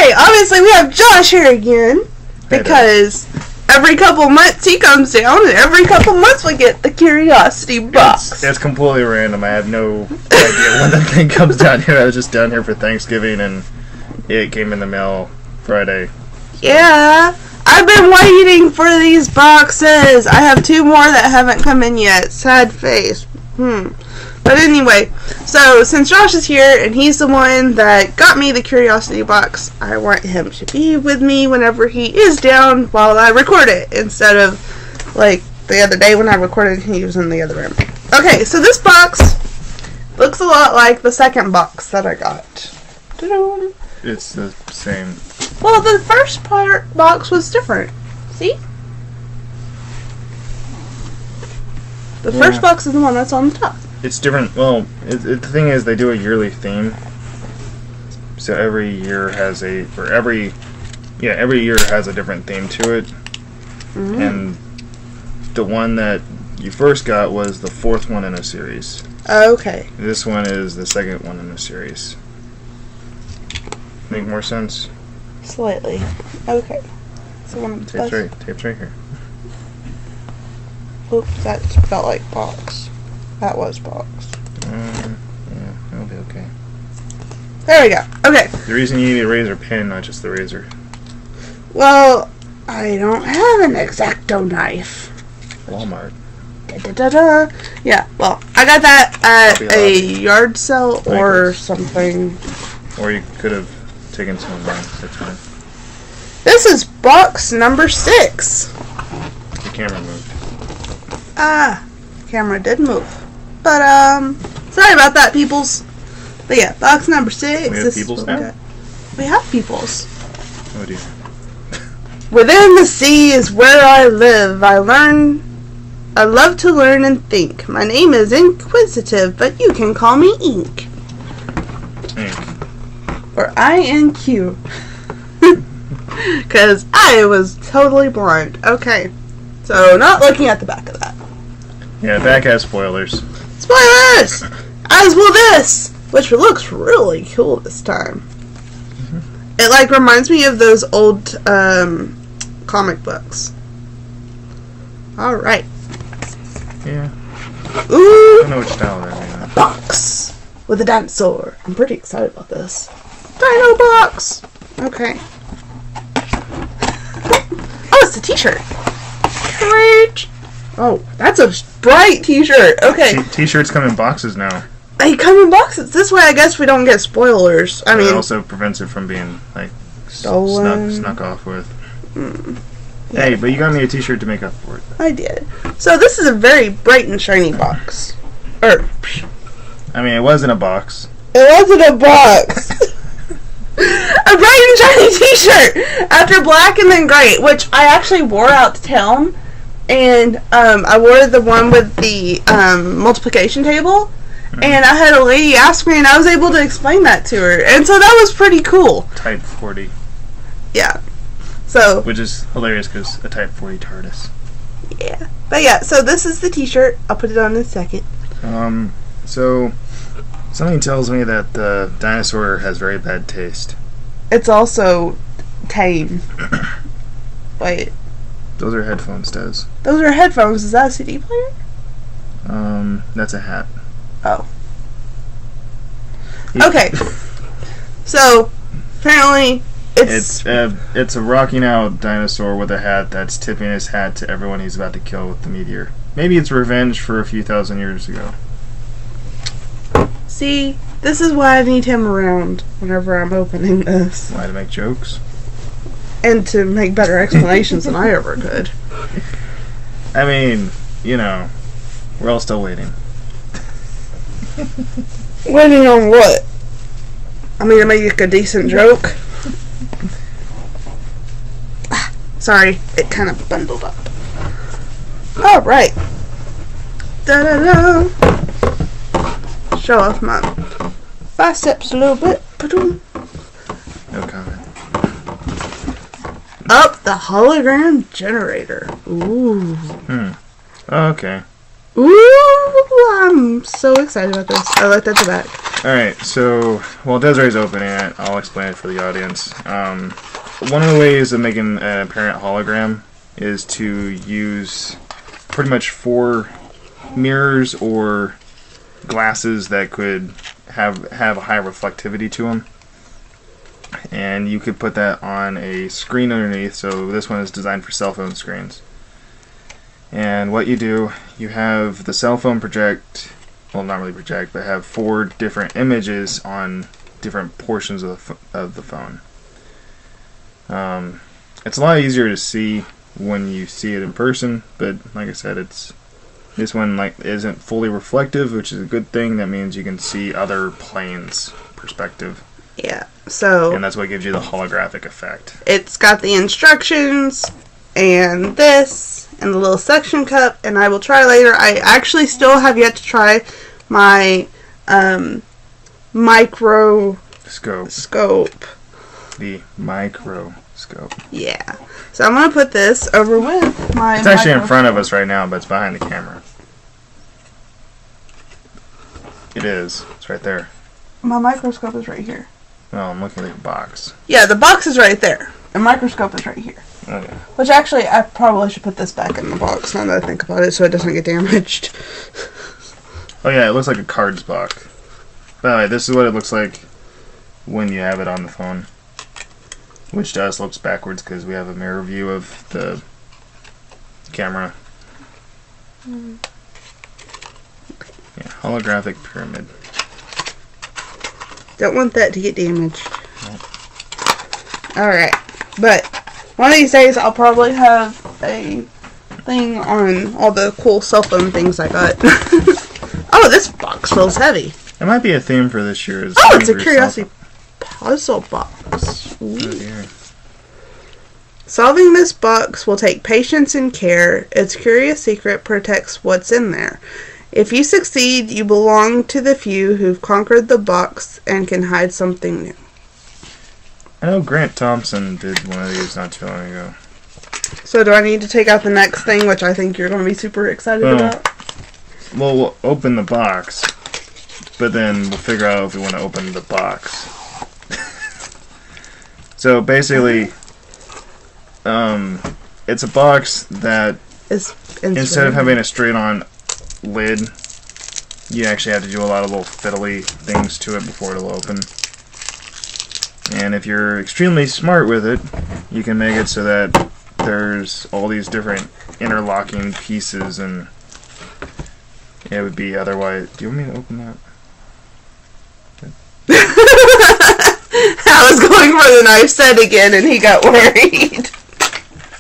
Okay, obviously we have Josh here again because every couple months he comes down, and every couple months we get the curiosity box. It's completely random. I have no idea when that thing comes down here. I was just down here for Thanksgiving, and it came in the mail Friday. Yeah, I've been waiting for these boxes. I have 2 more that haven't come in yet. Sad face. But anyway, so since Josh is here and he's the one that got me the curiosity box, I want him to be with me whenever he is down while I record it, instead of like the other day when I recorded and he was in the other room. Okay, so this box looks a lot like the second box that I got. Ta-da! It's the same. Well, the first box was different. See? The first box is the one that's on the top. It's different. Well, the thing is, they do a yearly theme. So every year has every year has a different theme to it. And the one that you first got was the 4th one in a series. Okay. This one is the 2nd one in a series. Make more sense? Slightly. Okay. So one Tape's right here. Oops, that felt like box. That was box. Yeah, that'll be okay. There we go. Okay. The reason you need a razor pen, not just the razor. Well, I don't have an X-Acto knife. Walmart. Da-da-da-da. Yeah, well, I got that at a yard sale or something. Or you could have taken some of mine. That's fine. This is box number 6. The camera moved. Camera did move. But, sorry about that, peoples. But yeah, box number 6. We have peoples now? We have peoples. Oh dear. Within the sea is where I live. I love to learn and think. My name is Inquisitive, but you can call me Ink. Ink. Or INQ. Because I was totally blind. Okay. So, not looking at the back of that. Yeah, the back has spoilers. Spoilers! As will this! Which looks really cool this time. It, like, reminds me of those old, comic books. Alright. Yeah. Ooh! I don't know which style they're in. A box! With a dinosaur. I'm pretty excited about this. Dino box! Okay. Oh, it's a t-shirt. Great! Oh, that's a bright t-shirt. Okay. T-shirts come in boxes now. They come in boxes. This way, I guess we don't get spoilers. I mean, it also prevents it from being like stolen, snuck off with. Yeah. Hey, but you got me a t-shirt to make up for it. I did. So this is a very bright and shiny box. I mean, it wasn't a box. It wasn't a box. A bright and shiny t-shirt after black and then gray, which I actually wore out to town. And I wore the one with the multiplication table, and I had a lady ask me, and I was able to explain that to her, and so that was pretty cool. Type 40. Yeah. So. Which is hilarious because a Type 40 TARDIS. Yeah. But yeah, so this is the t-shirt. I'll put it on in a second. So something tells me that the dinosaur has very bad taste. It's also tame. Wait. Those are headphones, Des. Those are headphones. Is that a CD player? That's a hat. Oh. Okay. So, apparently, it's a rocking out dinosaur with a hat that's tipping his hat to everyone he's about to kill with the meteor. Maybe it's revenge for a few thousand years ago. See, this is why I need him around whenever I'm opening this. Why, to make jokes? And to make better explanations than I ever could. I mean, you know, we're all still waiting. Waiting on what? I mean, to make a decent joke. Sorry, it kind of bundled up. Alright. Da-da-da. Show off my biceps a little bit. No comment. Up the hologram generator. Ooh. Oh, okay. Ooh, I'm so excited about this. I looked at the back. Alright, so while Desiree's opening it, I'll explain it for the audience. One of the ways of making an apparent hologram is to use pretty much 4 mirrors or glasses that could have a high reflectivity to them. And you could put that on a screen underneath, so this one is designed for cell phone screens. And what you do, you have the cell phone project, well, not really project, but have 4 different images on different portions of the phone. It's a lot easier to see when you see it in person, but like I said, this one isn't fully reflective, which is a good thing. That means you can see other planes' perspective. Yeah, so... And that's what gives you the holographic effect. It's got the instructions, and this, and the little suction cup, and I will try later. I actually still have yet to try my microscope. The microscope. Yeah. So I'm going to put this over with my It's actually in front of us right now, but it's behind the camera. It is. It's right there. My microscope is right here. No, I'm looking at the box. Yeah, the box is right there. The microscope is right here. Okay. Which actually, I probably should put this back in the box now that I think about it so it doesn't get damaged. Oh yeah, it looks like a cards box. By the way, this is what it looks like when you have it on the phone. Which to us looks backwards because we have a mirror view of the camera. Yeah, holographic pyramid. Don't want that to get damaged. Alright. But one of these days I'll probably have a thing on all the cool cell phone things I got. Oh, this box feels heavy. It might be a theme for this year. Oh, it's a curiosity puzzle box. Ooh. Oh dear. Solving this box will take patience and care. Its curious secret protects what's in there. If you succeed, you belong to the few who've conquered the box and can hide something new. I know Grant Thompson did one of these not too long ago. So do I need to take out the next thing, which I think you're going to be super excited about? Well, we'll open the box, but then we'll figure out if we want to open the box. So basically, it's a box that instead of having a straight-on lid, you actually have to do a lot of little fiddly things to it before it'll open. And if you're extremely smart with it, you can make it so that there's all these different interlocking pieces, and it would be otherwise... Do you want me to open that? I was going for the knife set again, and he got worried.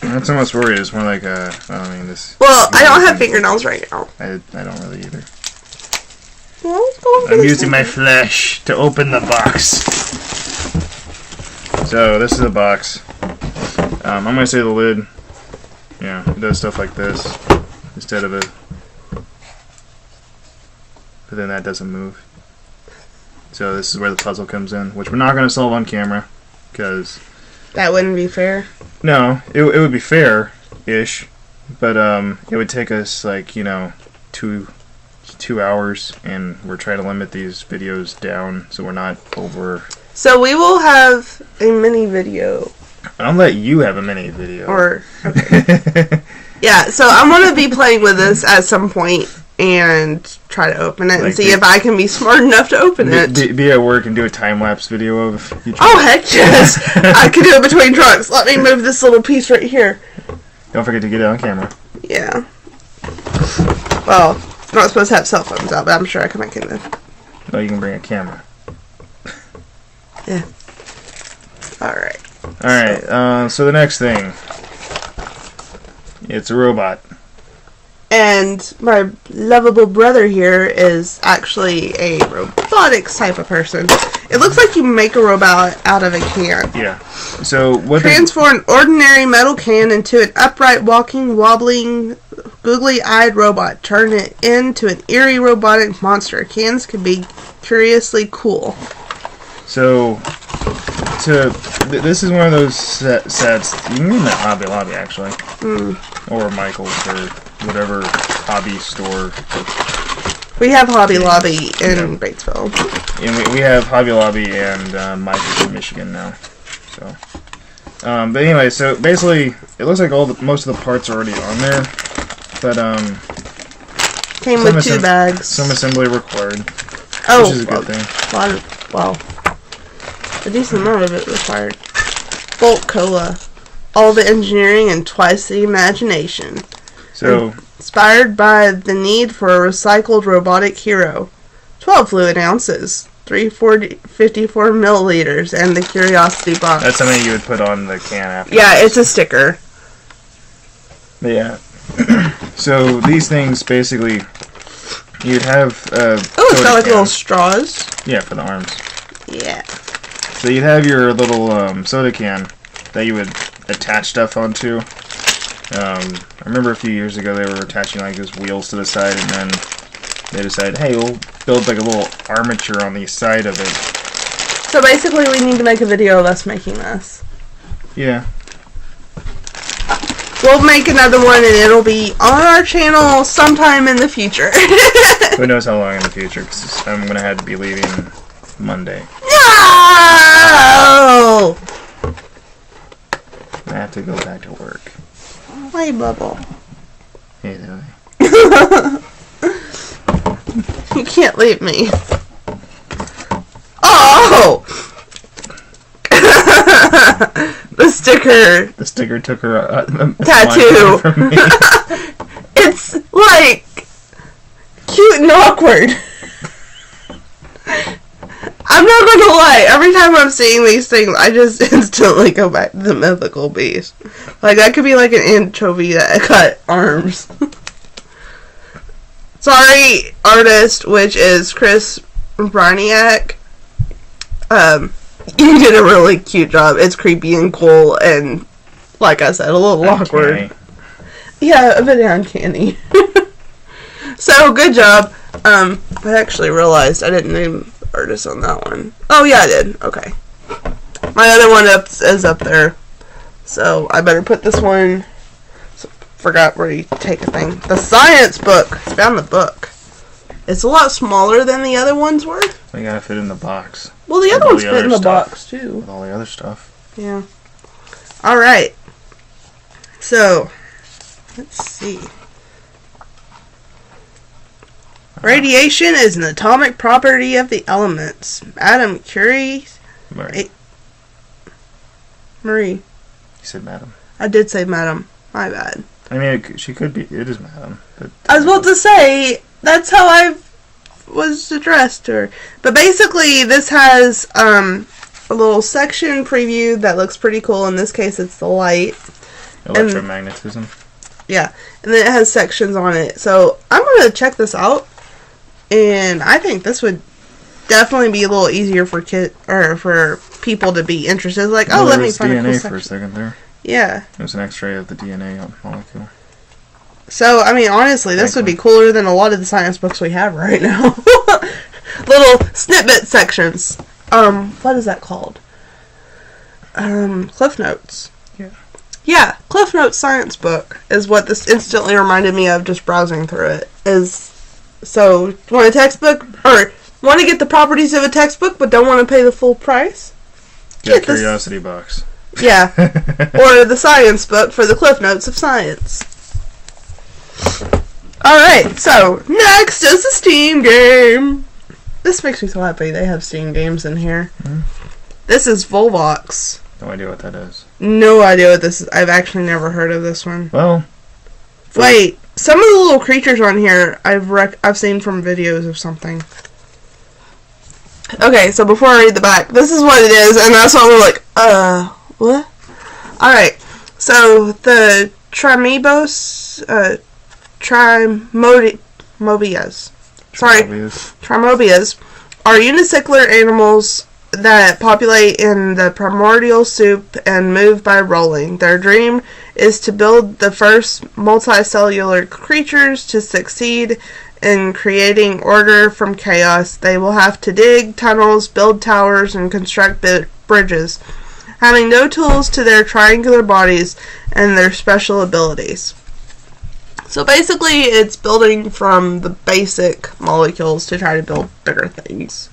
I'm not so much worried. It's more like I don't mean this. Well, I don't have fingernails right now. I don't really either. Well, I was going for I'm using my flesh to open the box. So this is a box. I'm gonna say the lid. Yeah, it does stuff like this instead of a. But then that doesn't move. So this is where the puzzle comes in, which we're not gonna solve on camera, because. That wouldn't be fair. No, it would be fair-ish, but it would take us like 2 hours, and we're trying to limit these videos down so we're not over. So we will have a mini video. I'll let you have a mini video. Okay. Yeah, so I'm gonna be playing with this at some point and try to open it and see if I can be smart enough to open it. Be at work and do a time-lapse video of you. Oh, heck yes! I could do it between trucks. Let me move this little piece right here. Don't forget to get it on camera. Yeah. Well, I'm not supposed to have cell phones out, but I'm sure I can make it. No, you can bring a camera. Yeah. Alright. Alright, so the next thing. It's a robot. And my lovable brother here is actually a robotics type of person. It looks like you make a robot out of a can. Yeah. So what? Transform an ordinary metal can into an upright, walking, wobbling, googly-eyed robot. Turn it into an eerie robotic monster. Cans can be curiously cool. So, this is one of those sets. You can get them at Hobby Lobby, actually. Or Michael's, or whatever hobby store. We have Hobby Lobby in Batesville. And we have Hobby Lobby and Myers in Michigan now. So, but anyway, so basically, it looks like most of the parts are already on there, but came with 2 bags. Some assembly required, which is a good thing. A decent amount of it required. Bolt Cola, all the engineering and twice the imagination. So, inspired by the need for a recycled robotic hero. 12 fluid ounces, 354 milliliters, and the Curiosity box. That's something you would put on the can after. Yeah, it's a sticker. Yeah. So these things basically, you'd have. It's got like little straws. Yeah, for the arms. Yeah. So you'd have your little soda can that you would attach stuff onto. I remember a few years ago they were attaching like these wheels to the side, and then they decided, hey, we'll build like a little armature on the side of it. So basically we need to make a video of us making this. Yeah. We'll make another one and it'll be on our channel sometime in the future. Who knows how long in the future, because I'm going to have to be leaving Monday. No! I have to go back to work. Hey, Bubble. Hey, Lily. You can't leave me. Oh! The sticker. The sticker took her tattoo from me. It's like cute and awkward. I'm not gonna lie, every time I'm seeing these things, I just instantly go back to the mythical beast. Like, that could be like an anchovy that cut arms. Sorry, artist, which is Chris Braniak. You did a really cute job. It's creepy and cool, and like I said, a little awkward. Yeah, a bit uncanny. So, good job. I actually realized I didn't name the artist on that one. Oh, yeah, I did. Okay. My other one is up there. So, I better put this one. Forgot where you take a thing. The science book. I found the book. It's a lot smaller than the other ones were. We gotta fit in the box. Well, the other ones fit in the box, too. With all the other stuff. Yeah. Alright. So, let's see. Radiation is an atomic property of the elements. Madame Curie. Marie. You said Madam. I did say Madam. My bad. I mean, she could be. It is Madam. But I was about to say, that's how I was addressed to her. But basically, this has a little section preview that looks pretty cool. In this case, it's the light. Electromagnetism. Yeah. And then it has sections on it. So, I'm going to check this out. And I think this would definitely be a little easier for for people to be interested. Like, oh, let me find a cool DNA section. for a second there. Yeah. There's an X-ray of the DNA molecule. So, I mean, honestly, this would be cooler than a lot of the science books we have right now. Little snippet sections. What is that called? Cliff Notes. Yeah. Yeah, Cliff Notes science book is what this instantly reminded me of just browsing through it. So, want a textbook? Or want to get the properties of a textbook but don't want to pay the full price? Get a Curiosity box. Yeah. Or the science book for the Cliff Notes of science. Alright, so next is the Steam game. This makes me so happy they have Steam games in here. Mm-hmm. This is Vsauce. No idea what that is. No idea what this is. I've actually never heard of this one. Well, wait. Some of the little creatures on here I've seen from videos of something. Okay, so before I read the back, this is what it is, and that's why we're like, what? Alright, so the Trimobias. Trimobias are unicellular animals that populate in the primordial soup and move by rolling. Their dream is to build the first multicellular creatures to succeed in creating order from chaos. They will have to dig tunnels, build towers, and construct bridges, having no tools to their triangular bodies and their special abilities. So basically, it's building from the basic molecules to try to build bigger things.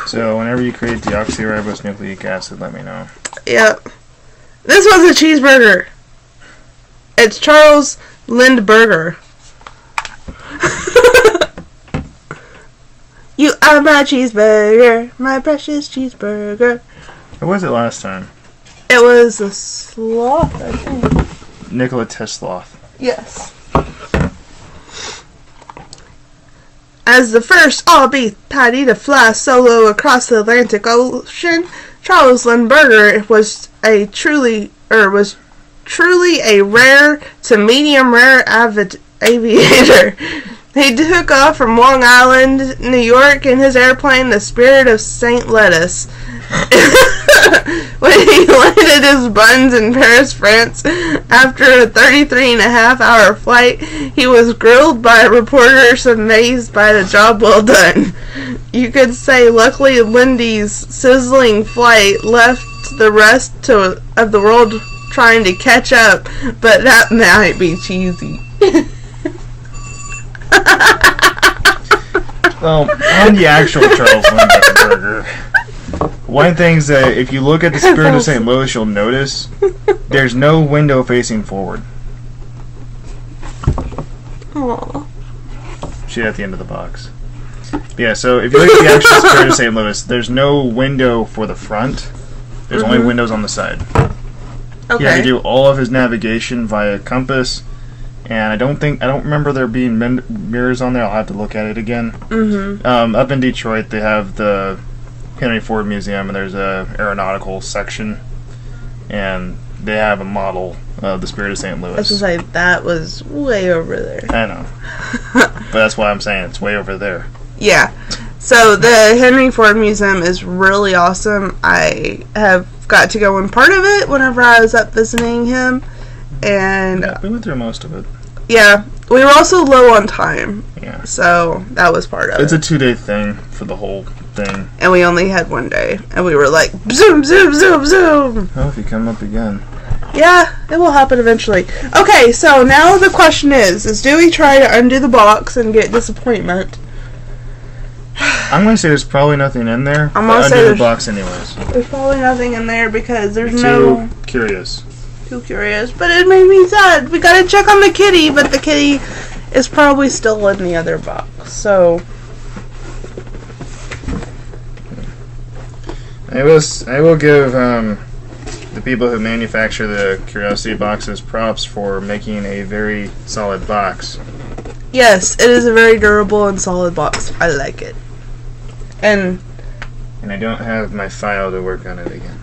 So whenever you create deoxyribonucleic acid, let me know. Yep. This was a cheeseburger. It's Charles Lindbergh. You are my cheeseburger, my precious cheeseburger. What was it last time? It was a sloth, I think. Nikola Tesla. Yes. As the first all-beef patty to fly solo across the Atlantic Ocean, Charles Lindbergh was truly a rare to medium rare aviator. He took off from Long Island, New York, in his airplane, the Spirit of St. Lettuce. When he landed his buns in Paris, France, after a 33.5-hour flight, he was grilled by reporters amazed by the job well done. You could say, luckily, Lindy's sizzling flight left the rest of the world trying to catch up, but that might be cheesy. Well, on the actual Charles Lindbergh, one thing is that if you look at the Spirit of St. Louis, you'll notice there's no window facing forward. Aww. She's at the end of the box. Yeah, so if you look at the actual Spirit of St. Louis, there's no window for the front. There's only windows on the side. Okay. He had to do all of his navigation via compass, and I don't remember there being mirrors on there. I'll have to look at it again. Up in Detroit, they have the Henry Ford Museum, and there's a aeronautical section, and they have a model of the Spirit of St. Louis. I was gonna say, that was way over there. I know. But that's why I'm saying it's way over there. Yeah. So the Henry Ford Museum is really awesome. I have got to go in part of it whenever I was up visiting him. And Yeah, we went through most of it. yeah, we were also low on time. Yeah. So that was part of It's it. a 2-day thing for the whole thing. And we only had one day. And we were like, zoom, zoom, zoom, zoom. Oh, if you come up again. Yeah, it will happen eventually. Okay, so now the question is do we try to undo the box and get disappointment? I'm going to say there's probably nothing in there. I'm but gonna say undo the there's- box anyways. There's probably nothing in there because there's Too curious. Too curious. But it made me sad. We gotta check on the kitty, but the kitty is probably still in the other box. So I will give the people who manufacture the Curiosity boxes props for making a very solid box. yes, it is a very durable and solid box. I like it. And I don't have my file to work on it again.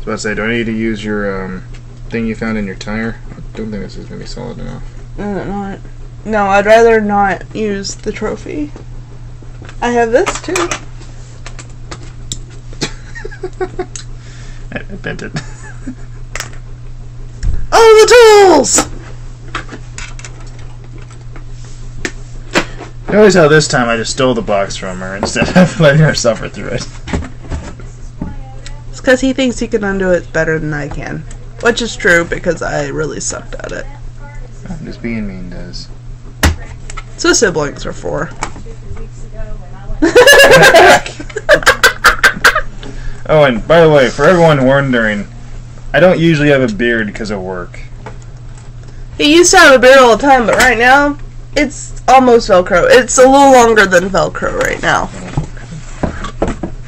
So I say, do I need to use your thing you found in your tire? I don't think this is going to be solid enough. not. No, I'd rather not use the trophy. I have this too. I bent it. Oh, the tools! Notice how this time I just stole the box from her instead of letting her suffer through it. It's because he thinks he can undo it better than I can. Which is true because I really sucked at it. I'm just being mean, Des. So siblings are for. Oh, and by the way, for everyone wondering, I don't usually have a beard because of work. He used to have a beard all the time, but right now, it's almost Velcro. It's a little longer than Velcro right now.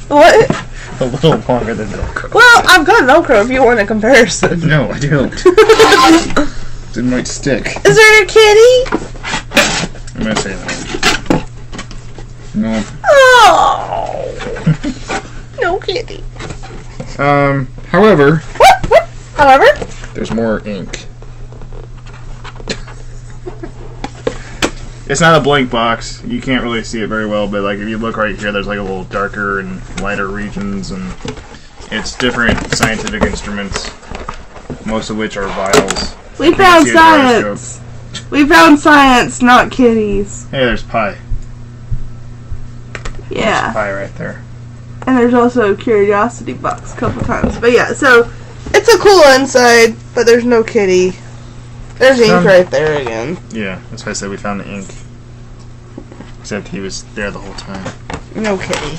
What? A little longer than Velcro. Well, I've got Velcro if you want a comparison. No, I don't. It might stick. Is there a kitty? I'm gonna say that. No. Oh. No kitty. However, However, there's more ink. It's not a blank box. You can't really see it very well, but like if you look right here, there's like a little darker and lighter regions, and it's different scientific instruments, most of which are vials. we You can found see a science. We found science, not kitties. Hey, there's pie. Yeah. There's pie right there. And there's also a curiosity box a couple times. But yeah, so It's a cool inside, but there's no kitty. There's ink right there again. Yeah, that's why I said we found the ink. Except he was there the whole time. No kitty.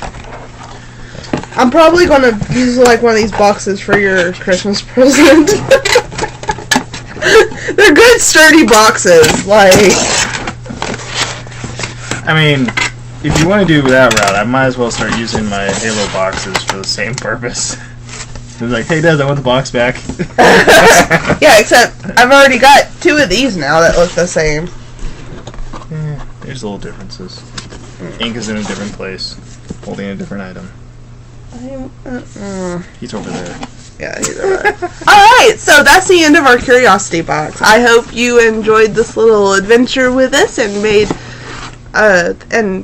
I'm probably gonna use like one of these boxes for your Christmas present. They're good sturdy boxes, like. I mean, if you want to do that route, I might as well start using my Halo boxes for the same purpose. It's like, hey Dad, I want the box back. Yeah, except I've already got 2 of these now that look the same. Yeah, there's little differences. Ink is in a different place, holding a different item. He's over there. Yeah, he's over there. Alright, so that's the end of our curiosity box. I hope you enjoyed this little adventure with us and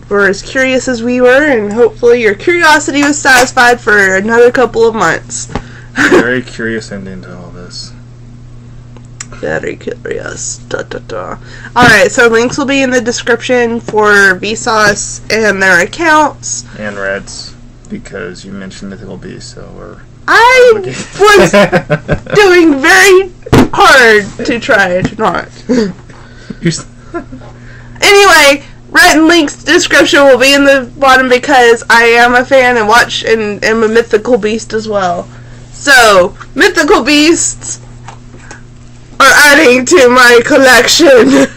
were as curious as we were, and hopefully your curiosity was satisfied for another couple of months. Very curious ending to all this. Very curious. Alright, so links will be in the description for Vsauce and their accounts. And Red's, because you mentioned Mythical Beast, so I was doing very hard to try to not. Anyway, Red and Link's description will be in the bottom because I am a fan and am a Mythical Beast as well. So, Mythical Beasts are adding to my collection.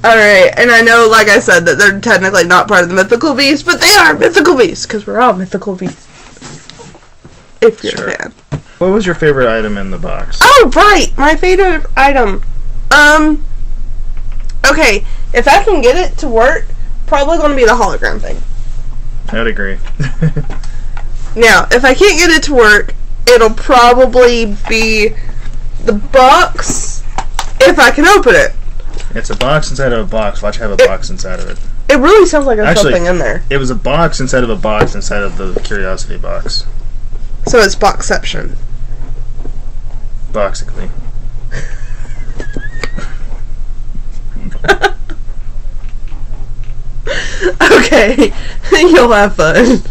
Alright, and I know, like I said, that they're technically not part of the Mythical Beasts, but they are Mythical Beasts, because we're all Mythical Beasts. If you're a fan. What was your favorite item in the box? Oh, right! My favorite item. Okay, if I can get it to work, probably going to be the hologram thing. I'd agree. Now, if I can't get it to work, it'll probably be the box, if I can open it. It's a box inside of a box. Watch, have a box inside of it. It really sounds like there's something in there. It was a box inside of a box inside of the curiosity box. So it's boxception. Boxically. Okay, you'll have fun.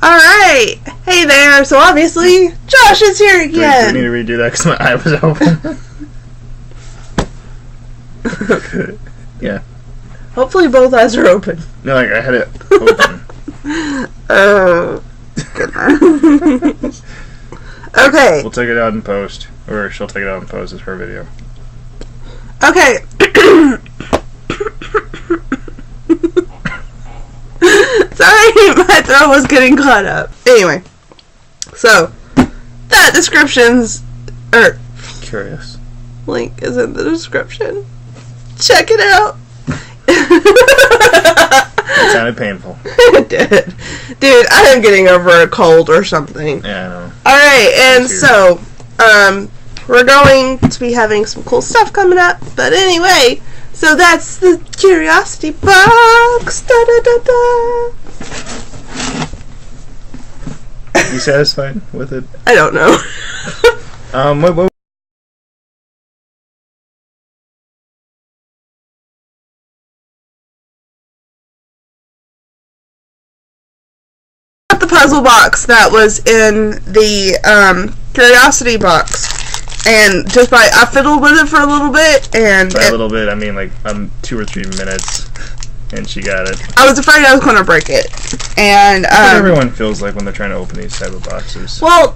Alright, hey there, so obviously, Josh is here again. Do we need to redo that because my eye was open? Yeah. Hopefully both eyes are open. No, like, I had it open. Oh, goodness. Okay. We'll take it out in post. Or she'll take it out in post. It's her video. Okay. Sorry, my throat was getting caught up. Anyway, so that Curious. link is in the description. Check it out. It sounded painful. It did. Dude, I am getting over a cold or something. Yeah, I know. Alright, and so, we're going to be having some cool stuff coming up. But anyway, so that's the curiosity box. Da da da da. You satisfied with it? I don't know. What The puzzle box that was in the curiosity box, and I fiddled with it for a little bit, and by a little bit, I mean like 2 or 3 minutes, and she got it. I was afraid I was going to break it, and That's what everyone feels like when they're trying to open these type of boxes. Well,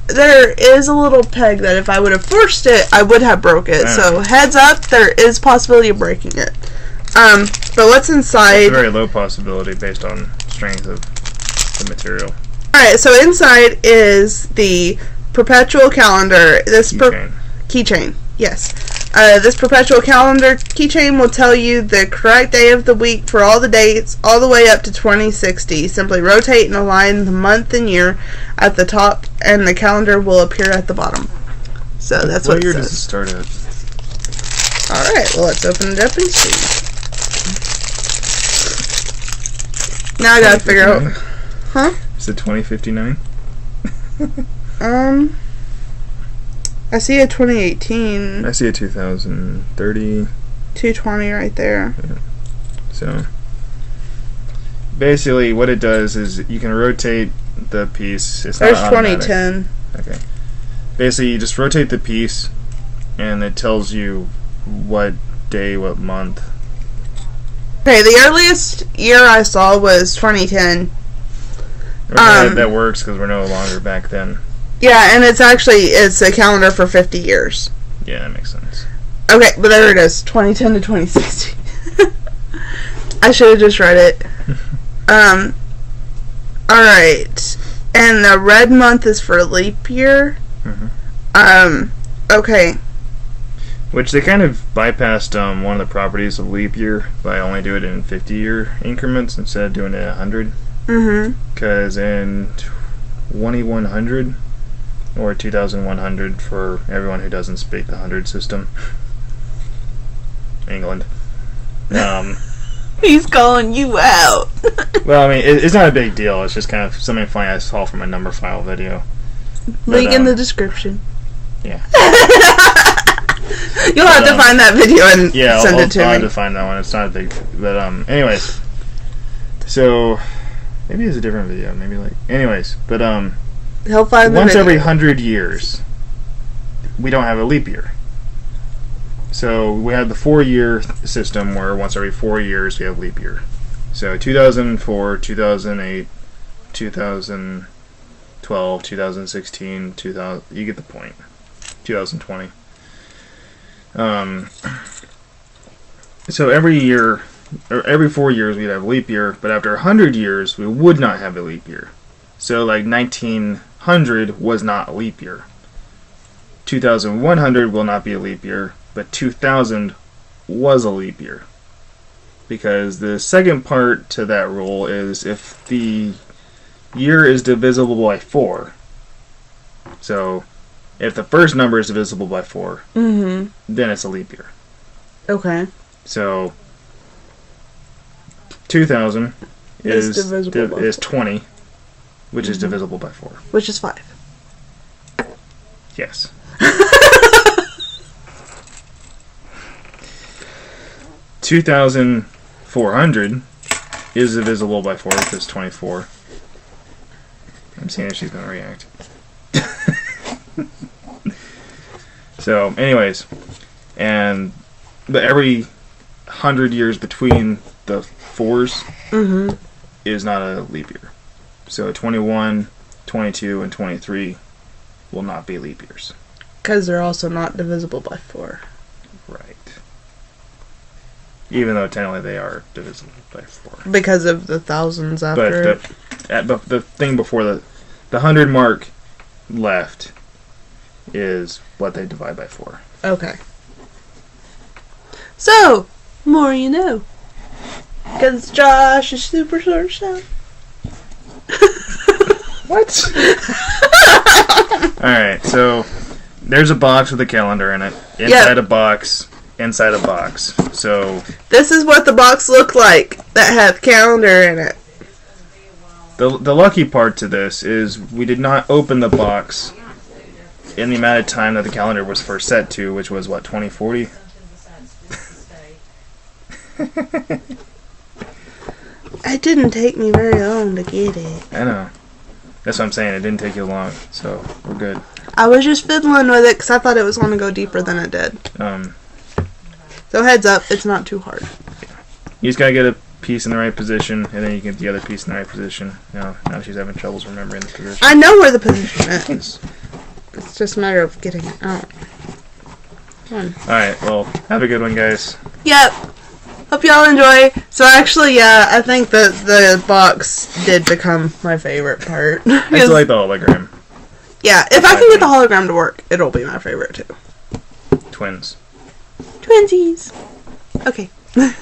there is a little peg that if I would have forced it, I would have broke it. So heads up, there is possibility of breaking it. But what's inside? It's a very low possibility based on strength of the material. Alright, so inside is the perpetual calendar. This keychain. Yes. This perpetual calendar keychain will tell you the correct day of the week for all the dates, all the way up to 2060. Simply rotate and align the month and year at the top, and the calendar will appear at the bottom. So that's what it says. What year does it start at? Alright, well let's open it up and see. Now I gotta figure out... Huh? Is it 2059? I see a 2018. I see a 2030. 220 right there. Yeah. So basically, what it does is you can rotate the piece. It's There's not automatic. 2010. Okay. Basically, you just rotate the piece, and it tells you what day, what month. Okay, the earliest year I saw was 2010. That works because we're no longer back then. Yeah, and it's a calendar for 50 years. Yeah, that makes sense. Okay, but there it is, 2010 to 2016. I should have just read it. Alright. And the red month is for leap year. Okay. Which they kind of bypassed one of the properties of leap year by only doing it in 50-year increments instead of doing it at 100. Because in 2100, or 2100 for everyone who doesn't speak the 100 system, England. He's calling you out. Well, I mean, it's not a big deal. It's just kind of something funny I saw from a number file video. Link in the description. Yeah. You'll have to find that video and send it to me. I'll have to find that one. It's not a big... But, anyways. So, maybe it's a different video. Maybe, like... Anyways, but, He'll find once every 100 years, we don't have a leap year. So, we have the 4-year system where once every 4 years we have leap year. So, 2004, 2008, 2012, 2016, 2000... You get the point. 2020. So every year, or every 4 years we'd have leap year, but after 100 years we would not have a leap year. So like 1900 was not a leap year. 2100 will not be a leap year, but 2000 was a leap year. Because the second part to that rule is if the year is divisible by 4. So if the first number is divisible by 4, then it's a leap year. Okay. So 2000 is 20, which is divisible by 4. Which is 5. Yes. 2400 is divisible by 4 because 24. I'm seeing if she's going to react. So, anyways, but every 100 years between the 4s is not a leap year. So 21, 22, and 23 will not be leap years. Because they're also not divisible by 4. Right. Even though technically they are divisible by 4. Because of the thousands after But the thing before the 100 mark left is what they divide by 4. Okay. So, more you know. Because Josh is super short stuff. What? Alright, so there's a box with a calendar in it. Inside a box. Inside a box. So this is what the box looked like that had calendar in it. The lucky part to this is we did not open the box in the amount of time that the calendar was first set to, which was what, 2040? It didn't take me very long to get it. I know. That's what I'm saying. It didn't take you long, so we're good. I was just fiddling with it because I thought it was going to go deeper than it did. So heads up, it's not too hard. You just gotta get a piece in the right position, and then you get the other piece in the right position. Now she's having troubles remembering the position. I know where the position is. It's just a matter of getting it out. Come on. Alright, well, have a good one, guys. Yep. Hope y'all enjoy. So actually, yeah, I think that the box did become my favorite part. I still like the hologram. Yeah, if I can get the hologram to work, it'll be my favorite too. Twins. Twinsies. Okay.